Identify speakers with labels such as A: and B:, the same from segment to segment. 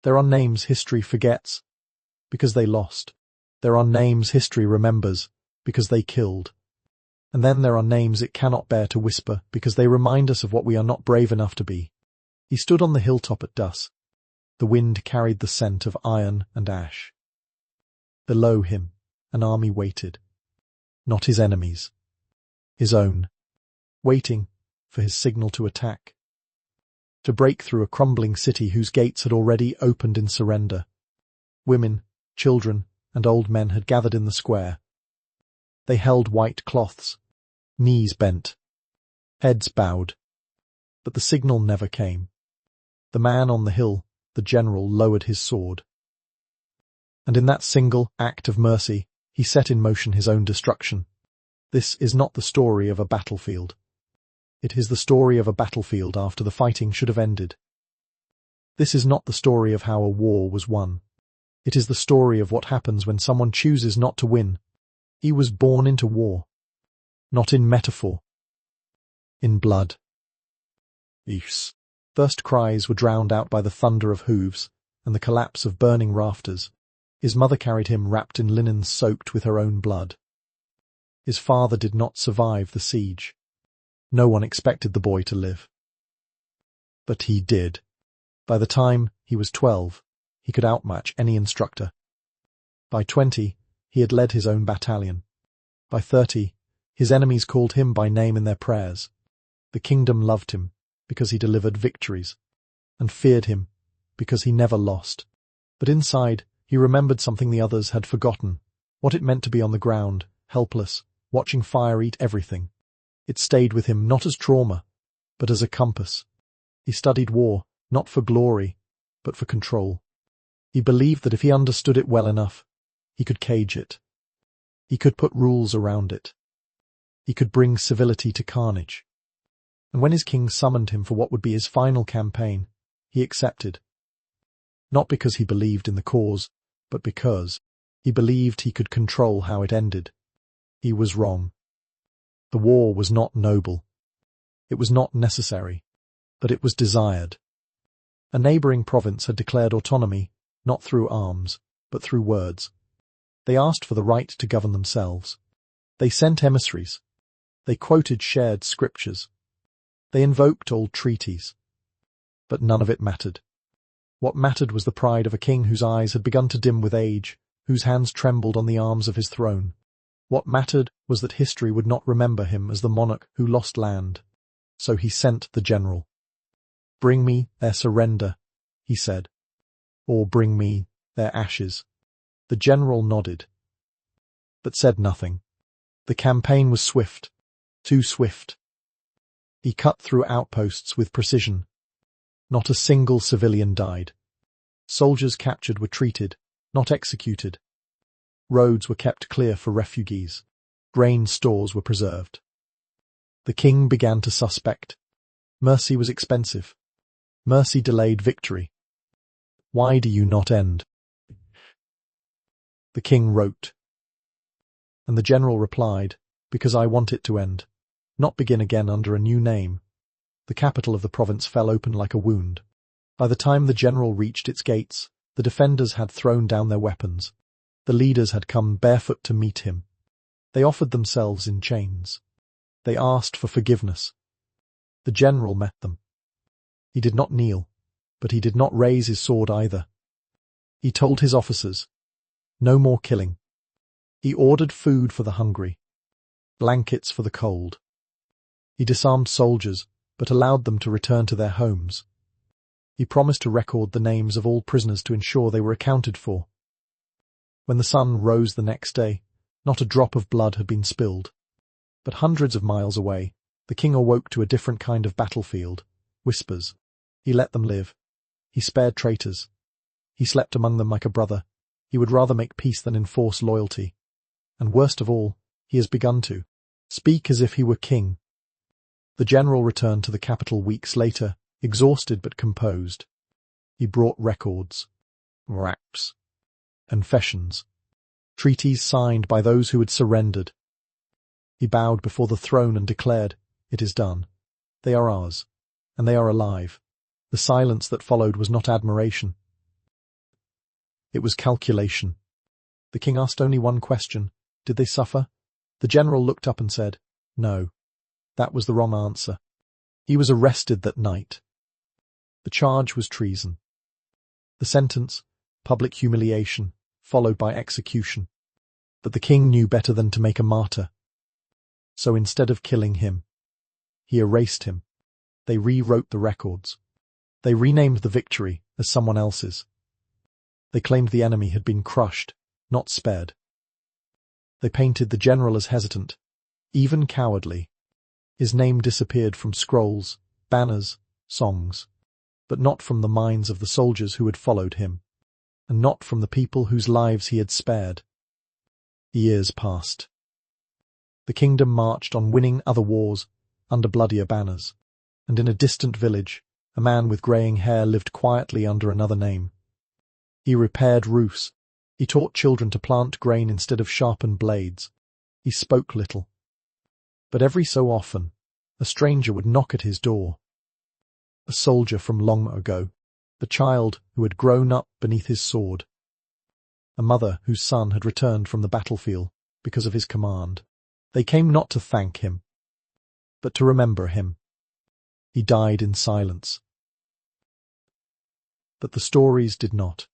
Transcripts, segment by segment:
A: There are names history forgets, because they lost. There are names history remembers, because they killed. And then there are names it cannot bear to whisper, because they remind us of what we are not brave enough to be. He stood on the hilltop at dusk. The wind carried the scent of iron and ash. Below him, an army waited. Not his enemies. His own. Waiting for his signal to attack. To break through a crumbling city whose gates had already opened in surrender. Women, children, and old men had gathered in the square. They held white cloths, knees bent, heads bowed. But the signal never came. The man on the hill, the general, lowered his sword. And in that single act of mercy, he set in motion his own destruction. This is not the story of a battlefield. It is the story of a battlefield after the fighting should have ended. This is not the story of how a war was won. It is the story of what happens when someone chooses not to win. He was born into war. Not in metaphor. In blood. Eesh. First cries were drowned out by the thunder of hooves and the collapse of burning rafters. His mother carried him wrapped in linen soaked with her own blood. His father did not survive the siege. No one expected the boy to live. But he did. By the time he was 12, he could outmatch any instructor. By 20, he had led his own battalion. By 30, his enemies called him by name in their prayers. The kingdom loved him because he delivered victories, and feared him because he never lost. But inside, he remembered something the others had forgotten, what it meant to be on the ground, helpless, watching fire eat everything. It stayed with him not as trauma, but as a compass. He studied war, not for glory, but for control. He believed that if he understood it well enough, he could cage it. He could put rules around it. He could bring civility to carnage. And when his king summoned him for what would be his final campaign, he accepted. Not because he believed in the cause, but because he believed he could control how it ended. He was wrong. The war was not noble. It was not necessary, but it was desired. A neighbouring province had declared autonomy, not through arms, but through words. They asked for the right to govern themselves. They sent emissaries. They quoted shared scriptures. They invoked old treaties. But none of it mattered. What mattered was the pride of a king whose eyes had begun to dim with age, whose hands trembled on the arms of his throne. What mattered was that history would not remember him as the monarch who lost land. So he sent the general. "Bring me their surrender," he said, "or bring me their ashes." The general nodded, but said nothing. The campaign was swift, too swift. He cut through outposts with precision. Not a single civilian died. Soldiers captured were treated, not executed. Roads were kept clear for refugees. Grain stores were preserved. The king began to suspect. Mercy was expensive. Mercy delayed victory. "Why do you not end?" The king wrote. And the general replied, "Because I want it to end, not begin again under a new name." The capital of the province fell open like a wound. By the time the general reached its gates, the defenders had thrown down their weapons. The leaders had come barefoot to meet him. They offered themselves in chains. They asked for forgiveness. The general met them. He did not kneel, but he did not raise his sword either. He told his officers, "No more killing." He ordered food for the hungry, blankets for the cold. He disarmed soldiers, but allowed them to return to their homes. He promised to record the names of all prisoners to ensure they were accounted for. When the sun rose the next day, not a drop of blood had been spilled. But hundreds of miles away, the king awoke to a different kind of battlefield, whispers. He let them live. He spared traitors. He slept among them like a brother. He would rather make peace than enforce loyalty. And worst of all, he has begun to speak as if he were king. The general returned to the capital weeks later, exhausted but composed. He brought records, raps, confessions, treaties signed by those who had surrendered. He bowed before the throne and declared, "It is done. They are ours, and they are alive." The silence that followed was not admiration. It was calculation. The king asked only one question. Did they suffer? The general looked up and said, no. That was the wrong answer. He was arrested that night. The charge was treason. The sentence, public humiliation, followed by execution. But the king knew better than to make a martyr. So instead of killing him, he erased him. They rewrote the records. They renamed the victory as someone else's. They claimed the enemy had been crushed, not spared. They painted the general as hesitant, even cowardly. His name disappeared from scrolls, banners, songs, but not from the minds of the soldiers who had followed him, and not from the people whose lives he had spared. Years passed. The kingdom marched on winning other wars under bloodier banners, and in a distant village, a man with greying hair lived quietly under another name. He repaired roofs. He taught children to plant grain instead of sharpened blades. He spoke little. But every so often, a stranger would knock at his door. A soldier from long ago, the child who had grown up beneath his sword. A mother whose son had returned from the battlefield because of his command. They came not to thank him, but to remember him. He died in silence. But the stories did not.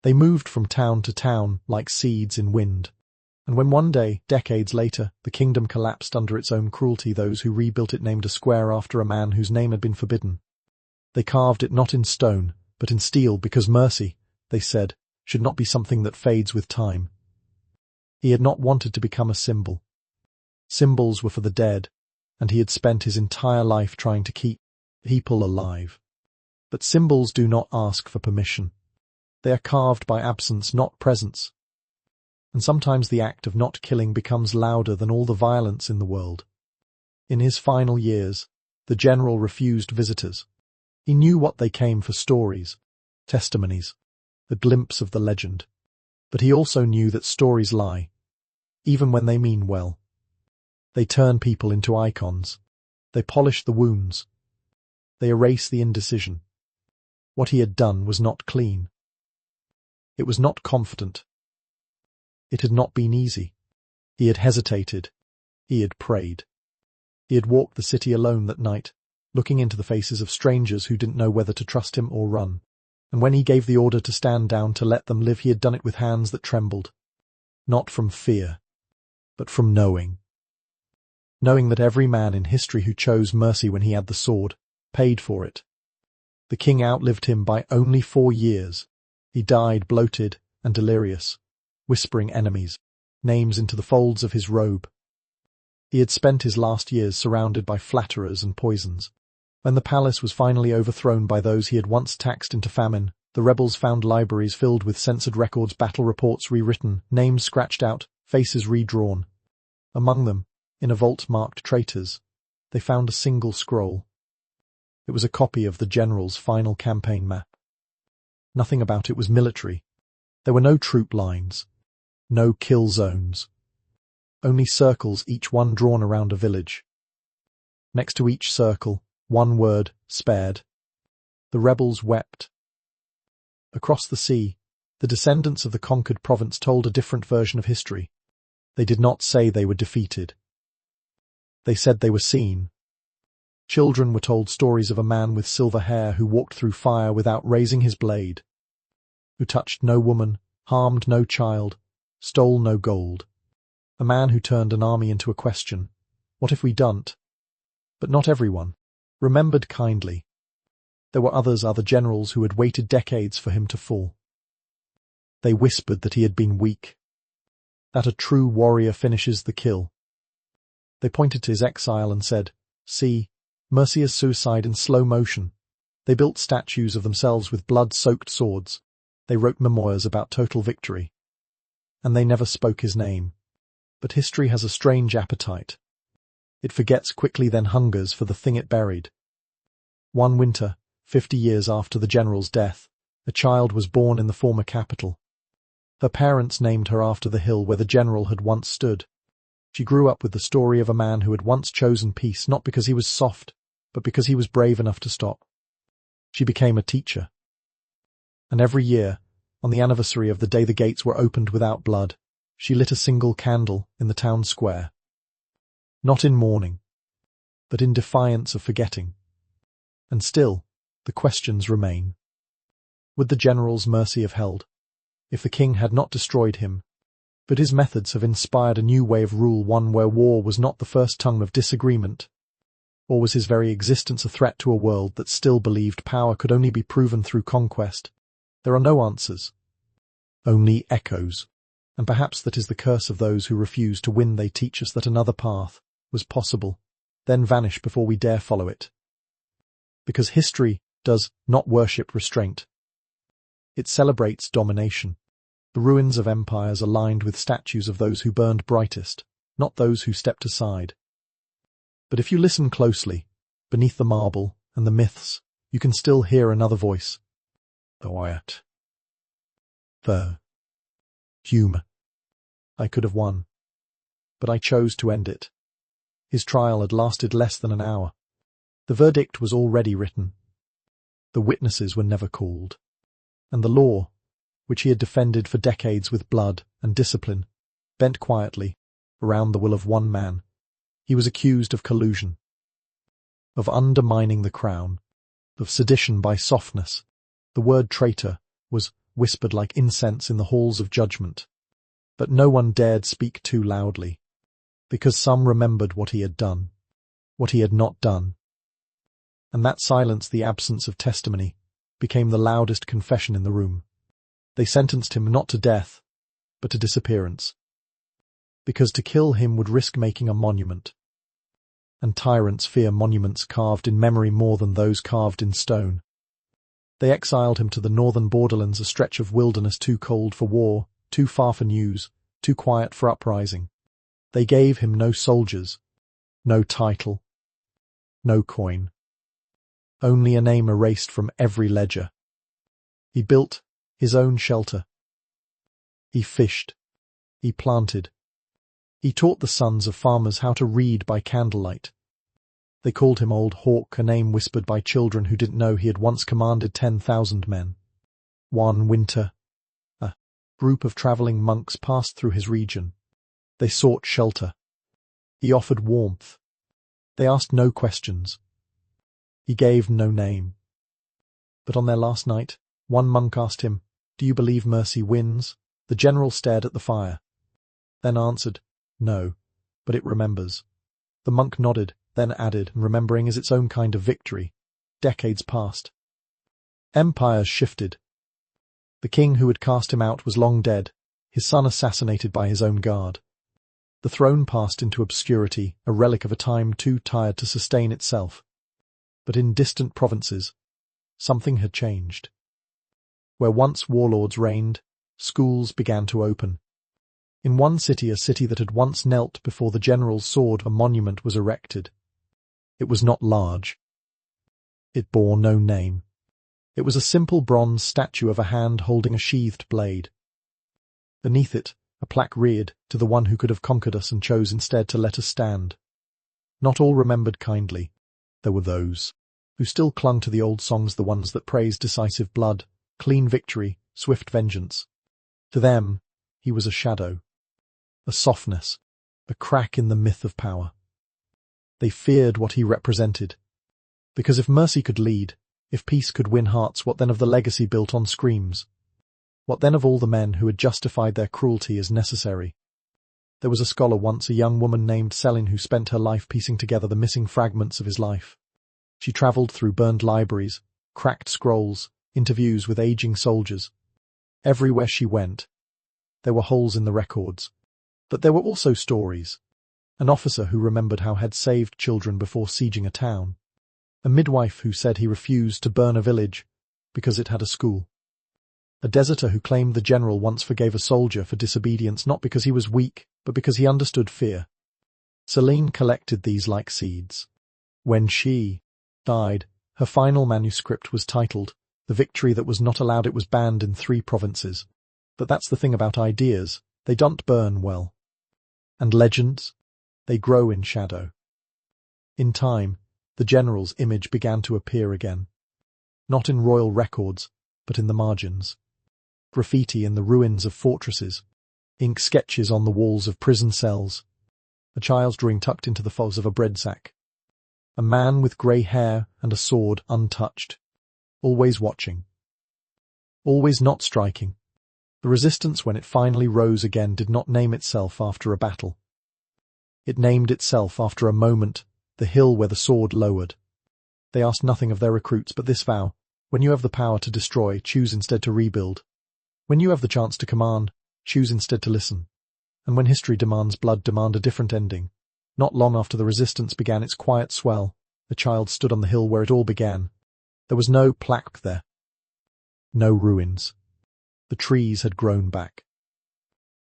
A: They moved from town to town like seeds in wind, and when one day, decades later, the kingdom collapsed under its own cruelty, those who rebuilt it named a square after a man whose name had been forbidden. They carved it not in stone, but in steel, because mercy, they said, should not be something that fades with time. He had not wanted to become a symbol. Symbols were for the dead, and he had spent his entire life trying to keep people alive. But symbols do not ask for permission. They are carved by absence, not presence. And sometimes the act of not killing becomes louder than all the violence in the world. In his final years, the general refused visitors. He knew what they came for: stories, testimonies, a glimpse of the legend. But he also knew that stories lie, even when they mean well. They turn people into icons. They polish the wounds. They erase the indecision. What he had done was not clean. It was not confident. It had not been easy. He had hesitated. He had prayed. He had walked the city alone that night, looking into the faces of strangers who didn't know whether to trust him or run. And when he gave the order to stand down, to let them live, he had done it with hands that trembled. Not from fear, but from knowing. Knowing that every man in history who chose mercy when he had the sword paid for it. The king outlived him by only 4 years. He died bloated and delirious, whispering enemies' names into the folds of his robe. He had spent his last years surrounded by flatterers and poisons. When the palace was finally overthrown by those he had once taxed into famine, the rebels found libraries filled with censored records, battle reports rewritten, names scratched out, faces redrawn. Among them, in a vault marked traitors, they found a single scroll. It was a copy of the general's final campaign map. Nothing about it was military. There were no troop lines, no kill zones. Only circles, each one drawn around a village. Next to each circle, one word: spared. The rebels wept. Across the sea, the descendants of the conquered province told a different version of history. They did not say they were defeated. They said they were seen. Children were told stories of a man with silver hair who walked through fire without raising his blade, who touched no woman, harmed no child, stole no gold. A man who turned an army into a question: what if we don't? But not everyone remembered kindly. There were other generals who had waited decades for him to fall. They whispered that he had been weak, that a true warrior finishes the kill. They pointed to his exile and said, "See, mercy is suicide in slow motion." They built statues of themselves with blood-soaked swords. They wrote memoirs about total victory. And they never spoke his name. But history has a strange appetite. It forgets quickly, then hungers for the thing it buried. One winter, 50 years after the general's death, a child was born in the former capital. Her parents named her after the hill where the general had once stood. She grew up with the story of a man who had once chosen peace, not because he was soft, but because he was brave enough to stop. She became a teacher. And every year, on the anniversary of the day the gates were opened without blood, she lit a single candle in the town square. Not in mourning, but in defiance of forgetting. And still, the questions remain. Would the general's mercy have held, if the king had not destroyed him? But his methods have inspired a new way of rule, one where war was not the first tongue of disagreement. Or was his very existence a threat to a world that still believed power could only be proven through conquest? There are no answers, only echoes. And perhaps that is the curse of those who refuse to win. They teach us that another path was possible, then vanish before we dare follow it. Because history does not worship restraint. It celebrates domination. The ruins of empires are lined with statues of those who burned brightest, not those who stepped aside. But if you listen closely, beneath the marble and the myths, you can still hear another voice. The Wyatt. The humor. I could have won, but I chose to end it. His trial had lasted less than an hour. The verdict was already written. The witnesses were never called. And the law, which he had defended for decades with blood and discipline, bent quietly around the will of one man. He was accused of collusion, of undermining the crown, of sedition by softness. The word traitor was whispered like incense in the halls of judgment. But no one dared speak too loudly, because some remembered what he had done, what he had not done. And that silence, the absence of testimony, became the loudest confession in the room. They sentenced him not to death, but to disappearance, because to kill him would risk making a monument. And tyrants fear monuments carved in memory more than those carved in stone. They exiled him to the northern borderlands, a stretch of wilderness too cold for war, too far for news, too quiet for uprising. They gave him no soldiers, no title, no coin. Only a name erased from every ledger. He built his own shelter. He fished. He planted. He taught the sons of farmers how to read by candlelight. They called him Old Hawk, a name whispered by children who didn't know he had once commanded 10,000 men. One winter, a group of travelling monks passed through his region. They sought shelter. He offered warmth. They asked no questions. He gave no name. But on their last night, one monk asked him, "Do you believe mercy wins?" The general stared at the fire, then answered, "No, but it remembers." The monk nodded, then added, "Remembering is its own kind of victory." Decades passed. Empires shifted. The king who had cast him out was long dead, his son assassinated by his own guard. The throne passed into obscurity, a relic of a time too tired to sustain itself. But in distant provinces, something had changed. Where once warlords reigned, schools began to open. In one city, a city that had once knelt before the general's sword, a monument was erected. It was not large. It bore no name. It was a simple bronze statue of a hand holding a sheathed blade. Beneath it, a plaque reared, "To the one who could have conquered us and chose instead to let us stand." Not all remembered kindly. There were those who still clung to the old songs, the ones that praised decisive blood, clean victory, swift vengeance. To them, he was a shadow, a softness, a crack in the myth of power. They feared what he represented. Because if mercy could lead, if peace could win hearts, what then of the legacy built on screams? What then of all the men who had justified their cruelty as necessary? There was a scholar once, a young woman named Selin, who spent her life piecing together the missing fragments of his life. She travelled through burned libraries, cracked scrolls, interviews with aging soldiers. Everywhere she went, there were holes in the records. But there were also stories. An officer who remembered how had saved children before sieging a town. A midwife who said he refused to burn a village because it had a school. A deserter who claimed the general once forgave a soldier for disobedience, not because he was weak, but because he understood fear. Celine collected these like seeds. When she died, her final manuscript was titled "The Victory That Was Not Allowed." It was banned in 3 provinces. But that's the thing about ideas. They don't burn well. And legends? They grow in shadow. In time, the general's image began to appear again. Not in royal records, but in the margins. graffiti in the ruins of fortresses, ink sketches on the walls of prison cells, a child's drawing tucked into the folds of a bread sack, a man with grey hair and a sword untouched, always watching, always not striking. The resistance, when it finally rose again, did not name itself after a battle. It named itself after a moment, the hill where the sword lowered. They asked nothing of their recruits but this vow: when you have the power to destroy, choose instead to rebuild. When you have the chance to command, choose instead to listen. And when history demands blood, demand a different ending. Not long after the resistance began its quiet swell, a child stood on the hill where it all began. There was no plaque there. No ruins. The trees had grown back.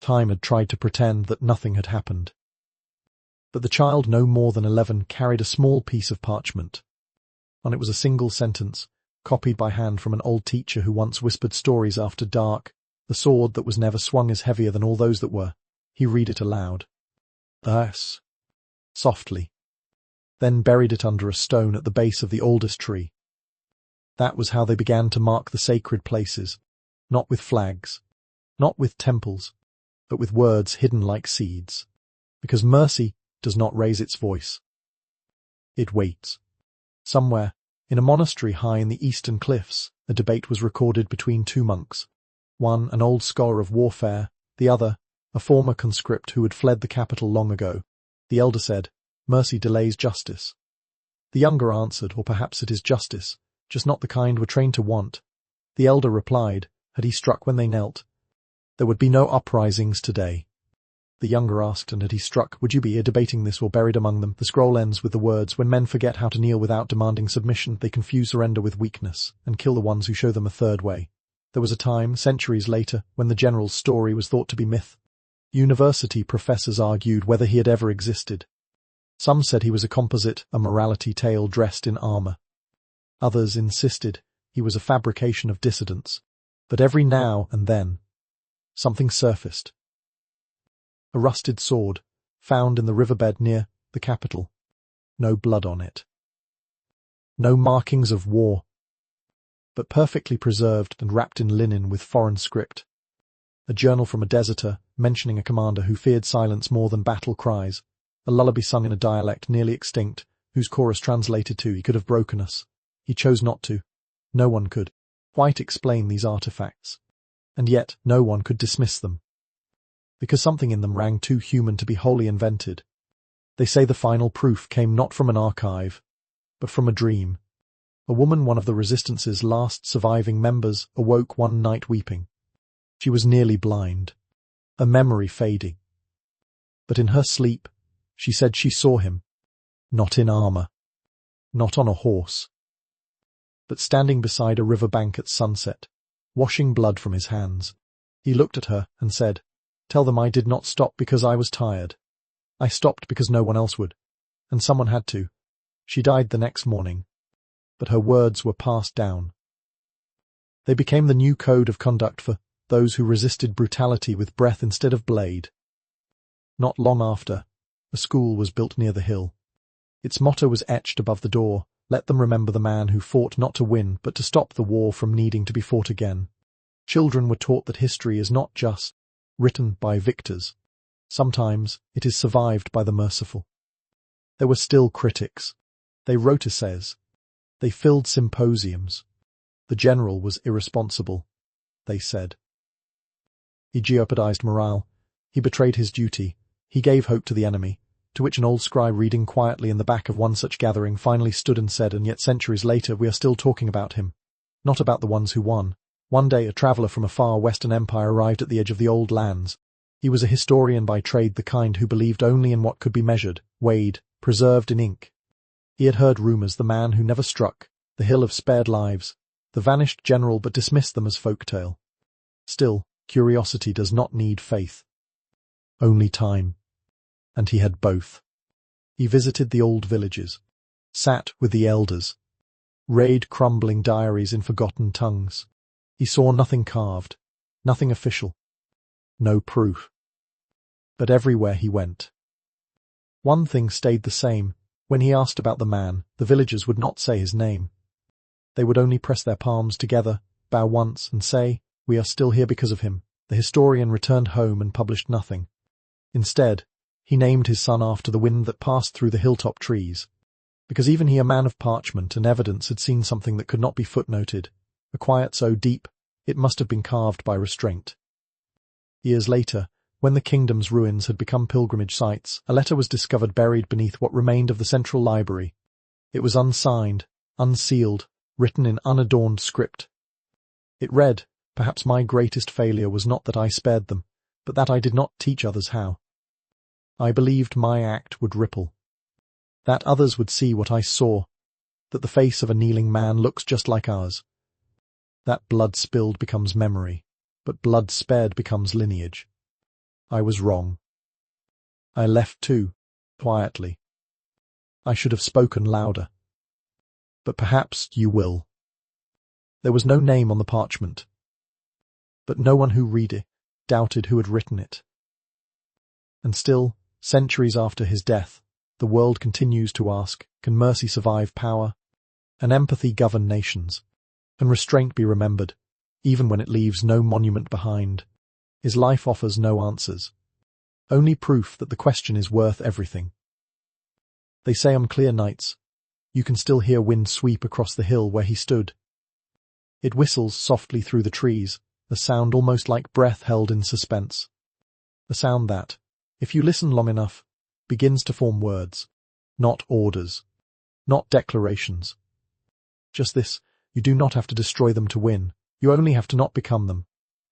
A: Time had tried to pretend that nothing had happened. But the child, no more than 11, carried a small piece of parchment. On it was a single sentence, copied by hand from an old teacher who once whispered stories after dark. The sword that was never swung is heavier than all those that were. He read it aloud. Thus, softly, then buried it under a stone at the base of the oldest tree. That was how they began to mark the sacred places, not with flags, not with temples, but with words hidden like seeds. Because mercy does not raise its voice. It waits. Somewhere, in a monastery high in the eastern cliffs, a debate was recorded between two monks. One, an old scholar of warfare, the other, a former conscript who had fled the capital long ago. The elder said, "Mercy delays justice." The younger answered, "Or perhaps it is justice, just not the kind we're trained to want." The elder replied, "Had he struck when they knelt, there would be no uprisings today." The younger asked, "And had he struck, would you be here debating this or buried among them?" The scroll ends with the words, "When men forget how to kneel without demanding submission, they confuse surrender with weakness, and kill the ones who show them a third way." There was a time, centuries later, when the general's story was thought to be myth. University professors argued whether he had ever existed. Some said he was a composite, a morality tale dressed in armor. Others insisted he was a fabrication of dissidents. But every now and then, something surfaced. A rusted sword, found in the riverbed near the capital. No blood on it. No markings of war, but perfectly preserved and wrapped in linen with foreign script. A journal from a deserter, mentioning a commander who feared silence more than battle cries. A lullaby sung in a dialect nearly extinct, whose chorus translated to, "He could have broken us. He chose not to." No one could quite explain these artifacts. And yet no one could dismiss them. Because something in them rang too human to be wholly invented. They say the final proof came not from an archive, but from a dream. A woman, one of the Resistance's last surviving members, awoke one night weeping. She was nearly blind, a memory fading. But in her sleep, she said she saw him, not in armor, not on a horse, but standing beside a river bank at sunset, washing blood from his hands. He looked at her and said, "Tell them I did not stop because I was tired. I stopped because no one else would, and someone had to." She died the next morning, but her words were passed down. They became the new code of conduct for those who resisted brutality with breath instead of blade. Not long after, a school was built near the hill. Its motto was etched above the door, "Let them remember the man who fought not to win, but to stop the war from needing to be fought again." Children were taught that history is not just written by victors. Sometimes it is survived by the merciful. There were still critics. They wrote essays. They filled symposiums. The general was irresponsible, they said. He jeopardized morale. He betrayed his duty. He gave hope to the enemy. To which an old scribe reading quietly in the back of one such gathering finally stood and said, "And yet centuries later we are still talking about him. Not about the ones who won." One day a traveller from a far western empire arrived at the edge of the old lands. He was a historian by trade, the kind who believed only in what could be measured, weighed, preserved in ink. He had heard rumours, the man who never struck, the hill of spared lives, the vanished general, but dismissed them as folk-tale. Still, curiosity does not need faith. Only time. And he had both. He visited the old villages, sat with the elders, read crumbling diaries in forgotten tongues. He saw nothing carved, nothing official, no proof. But everywhere he went, one thing stayed the same. When he asked about the man, the villagers would not say his name. They would only press their palms together, bow once, and say, We are still here because of him. The historian returned home and published nothing. Instead, he named his son after the wind that passed through the hilltop trees, because even he, a man of parchment and evidence, had seen something that could not be footnoted, a quiet so deep it must have been carved by restraint. Years later, when the kingdom's ruins had become pilgrimage sites, a letter was discovered buried beneath what remained of the central library. It was unsigned, unsealed, written in unadorned script. It read, "Perhaps my greatest failure was not that I spared them, but that I did not teach others how. I believed my act would ripple, that others would see what I saw, that the face of a kneeling man looks just like ours, that blood spilled becomes memory, but blood spared becomes lineage. I was wrong. I left too, quietly. I should have spoken louder. But perhaps you will." There was no name on the parchment, but no one who read it doubted who had written it. And still, centuries after his death, the world continues to ask, can mercy survive power? Can empathy govern nations? Can restraint be remembered, even when it leaves no monument behind? His life offers no answers, only proof that the question is worth everything. They say on clear nights, you can still hear wind sweep across the hill where he stood. It whistles softly through the trees, a sound almost like breath held in suspense. A sound that, if you listen long enough, begins to form words, not orders, not declarations. Just this, you do not have to destroy them to win, you only have to not become them.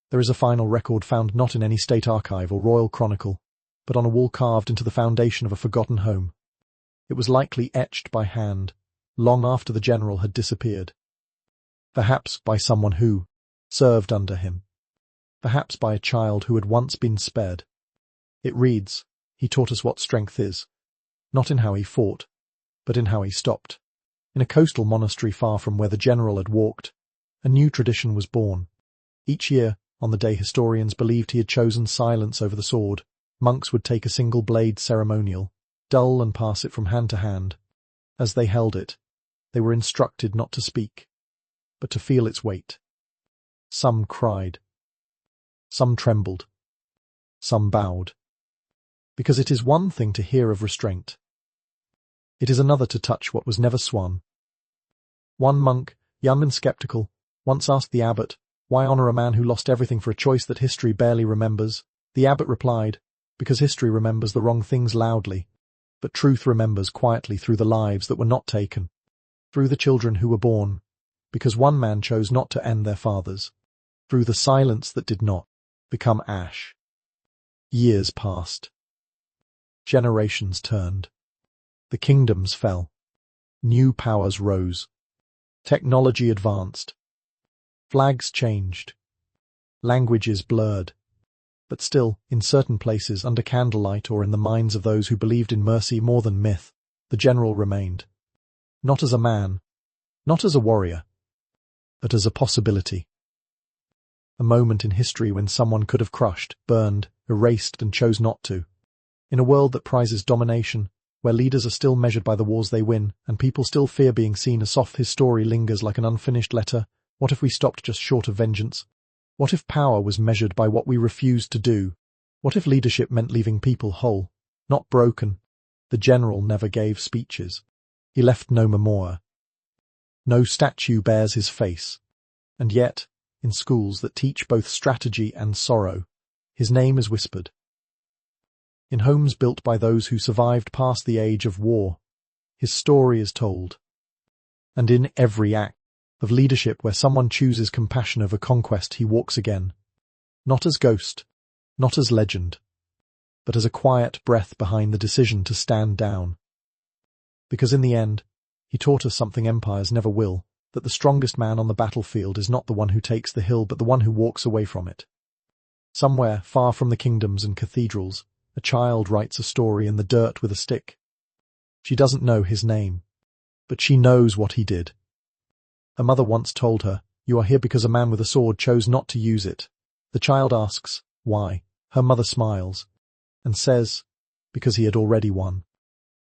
A: There is a final record found not in any state archive or royal chronicle, but on a wall carved into the foundation of a forgotten home. It was likely etched by hand, long after the general had disappeared. Perhaps by someone who served under him. Perhaps by a child who had once been spared. It reads, "He taught us what strength is, not in how he fought, but in how he stopped." In a coastal monastery far from where the general had walked, a new tradition was born. Each year, on the day historians believed he had chosen silence over the sword, monks would take a single blade ceremonial, dull, and pass it from hand to hand. As they held it, they were instructed not to speak, but to feel its weight. Some cried. Some trembled. Some bowed. Because it is one thing to hear of restraint. It is another to touch what was never swung. One monk, young and skeptical, once asked the abbot, "Why honor a man who lost everything for a choice that history barely remembers?" The abbot replied, "Because history remembers the wrong things loudly, but truth remembers quietly through the lives that were not taken, through the children who were born, because one man chose not to end their fathers, through the silence that did not become ash." Years passed. Generations turned. The kingdoms fell. New powers rose. Technology advanced. Flags changed. Languages blurred. But still, in certain places, under candlelight or in the minds of those who believed in mercy more than myth, the general remained. Not as a man, not as a warrior, but as a possibility. A moment in history when someone could have crushed, burned, erased, and chose not to. In a world that prizes domination, where leaders are still measured by the wars they win, and people still fear being seen, a soft his story lingers like an unfinished letter. What if we stopped just short of vengeance? What if power was measured by what we refused to do? What if leadership meant leaving people whole, not broken? The general never gave speeches. He left no memoir. No statue bears his face. And yet, in schools that teach both strategy and sorrow, his name is whispered. In homes built by those who survived past the age of war, his story is told. And in every act of leadership where someone chooses compassion over conquest, he walks again. Not as ghost, not as legend, but as a quiet breath behind the decision to stand down. Because in the end, he taught us something empires never will, that the strongest man on the battlefield is not the one who takes the hill but the one who walks away from it. Somewhere, far from the kingdoms and cathedrals, a child writes a story in the dirt with a stick. She doesn't know his name, but she knows what he did. A mother once told her, "You are here because a man with a sword chose not to use it." The child asks, "Why?" Her mother smiles and says, "Because he had already won."